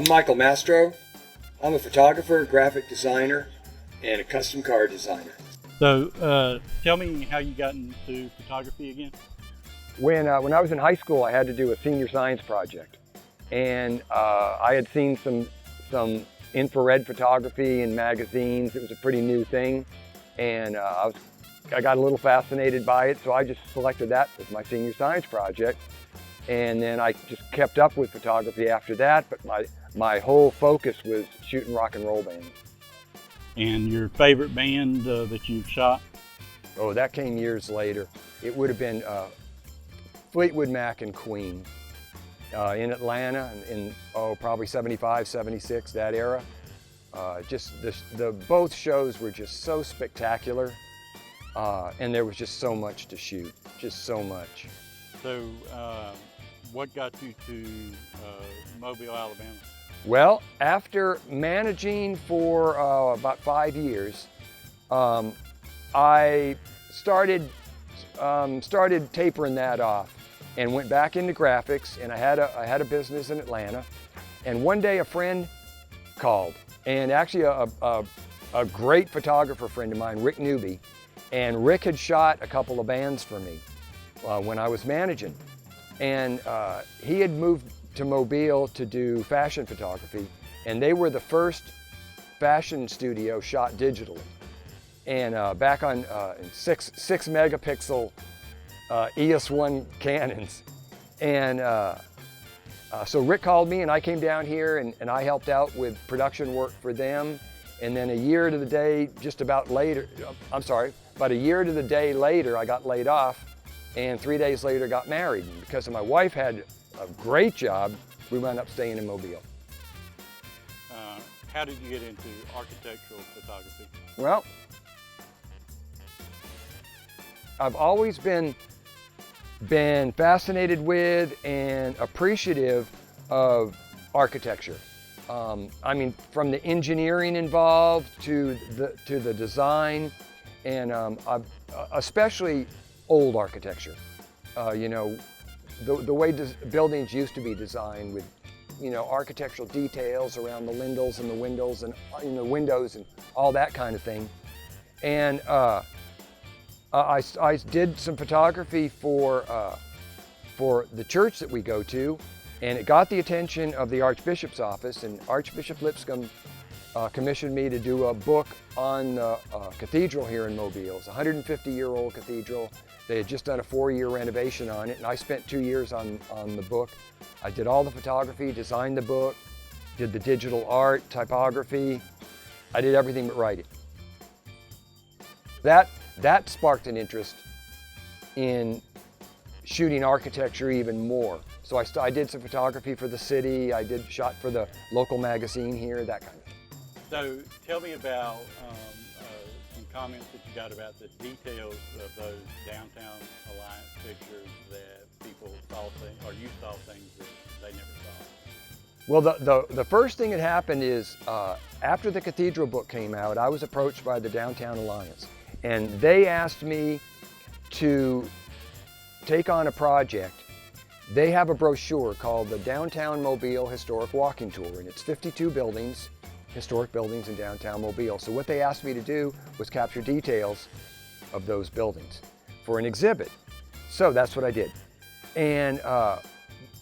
I'm Michael Mastro. I'm a photographer, graphic designer, and a custom car designer. So tell me how you got into photography again. When I was in high school, I had to do a senior science project. And I had seen some infrared photography in magazines. It was a pretty new thing. And I got a little fascinated by it, so I just selected that as my senior science project. And then I just kept up with photography after that, but my whole focus was shooting rock and roll bands. And your favorite band that you've shot? Oh, that came years later. It would have been Fleetwood Mac and Queen in Atlanta in probably 75, 76, that era. Just both shows were just so spectacular, and there was just so much to shoot, just so much. So what got you to Mobile, Alabama? Well, after managing for about 5 years, I started tapering that off and went back into graphics. And I had a business in Atlanta. And one day a friend called, and actually a great photographer friend of mine, Rick Newby. And Rick had shot a couple of bands for me when I was managing. And he had moved to Mobile to do fashion photography, and they were the first fashion studio shot digitally. And back on 6 megapixel EOS-1 Canons. And so Rick called me, and I came down here and I helped out with production work for them. And then a year to the day, about a year to the day later, I got laid off, and 3 days later got married. And because my wife had a great job, we wound up staying in Mobile. How did you get into architectural photography? Well, I've always been fascinated with and appreciative of architecture. I mean, from the engineering involved to the design, and especially old architecture. The way buildings used to be designed with, architectural details around the lintels and the windows and windows and all that kind of thing. And I did some photography for the church that we go to, and it got the attention of the Archbishop's office, and Archbishop Lipscomb commissioned me to do a book on the cathedral here in Mobile. It's a 150-year-old cathedral. They had just done a 4-year renovation on it, and I spent 2 years on the book. I did all the photography, designed the book, did the digital art, typography. I did everything but write it. That sparked an interest in shooting architecture even more. So I did some photography for the city. I shot for the local magazine here, that kind of thing. So tell me about some comments that you got about the details of those downtown Alliance pictures that people saw things, or you saw things that they never saw. Well, the first thing that happened is after the cathedral book came out, I was approached by the Downtown Alliance, and they asked me to take on a project. They have a brochure called the Downtown Mobile Historic Walking Tour, and it's 52 buildings, historic buildings in downtown Mobile. So what they asked me to do was capture details of those buildings for an exhibit. So that's what I did. And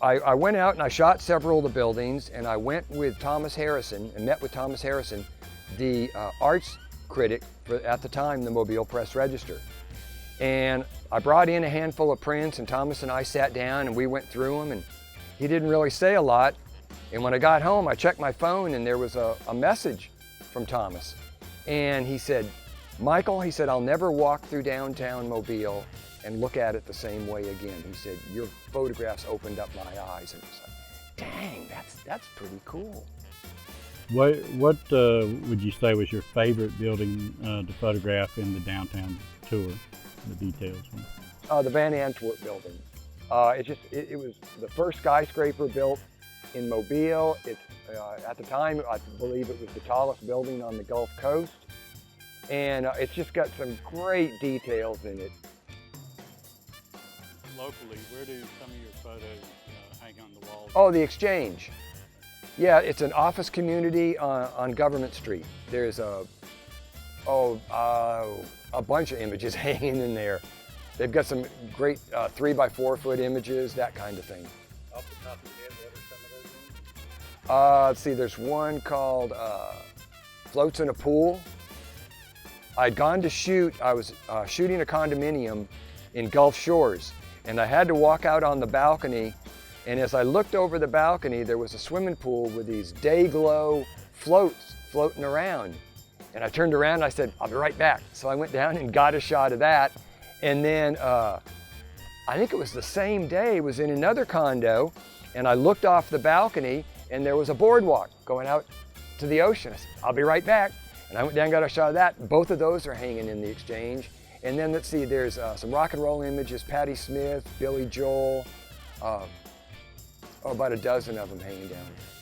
I went out and I shot several of the buildings, and I went with Thomas Harrison and met with Thomas Harrison, the arts critic at the time, the Mobile Press Register. And I brought in a handful of prints, and Thomas and I sat down and we went through them, and he didn't really say a lot. And when I got home, I checked my phone, and there was a message from Thomas. And he said, "Michael," he said, "I'll never walk through downtown Mobile and look at it the same way again." He said, "Your photographs opened up my eyes." And it was like, dang, that's pretty cool. What would you say was your favorite building to photograph in the downtown tour, the details one? The Van Antwerp building. It was the first skyscraper built in Mobile. At the time, I believe it was the tallest building on the Gulf Coast. And it's just got some great details in it. Locally, where do some of your photos hang on the walls? Oh, the Exchange. Yeah, it's an office community on Government Street. There's a bunch of images hanging in there. They've got some great 3x4 foot images, that kind of thing. Off the top of your head, what are some of those images? Let's see, there's one called Floats in a Pool. I'd gone to shoot, I was shooting a condominium in Gulf Shores, and I had to walk out on the balcony, and as I looked over the balcony, there was a swimming pool with these day glow floats floating around. And I turned around and I said, I'll be right back. So I went down and got a shot of that. And then I think it was the same day, it was in another condo, and I looked off the balcony and there was a boardwalk going out to the ocean. I said, I'll be right back. And I went down and got a shot of that. Both of those are hanging in the exchange. And then let's see, there's some rock and roll images, Patti Smith, Billy Joel, about a dozen of them hanging down there.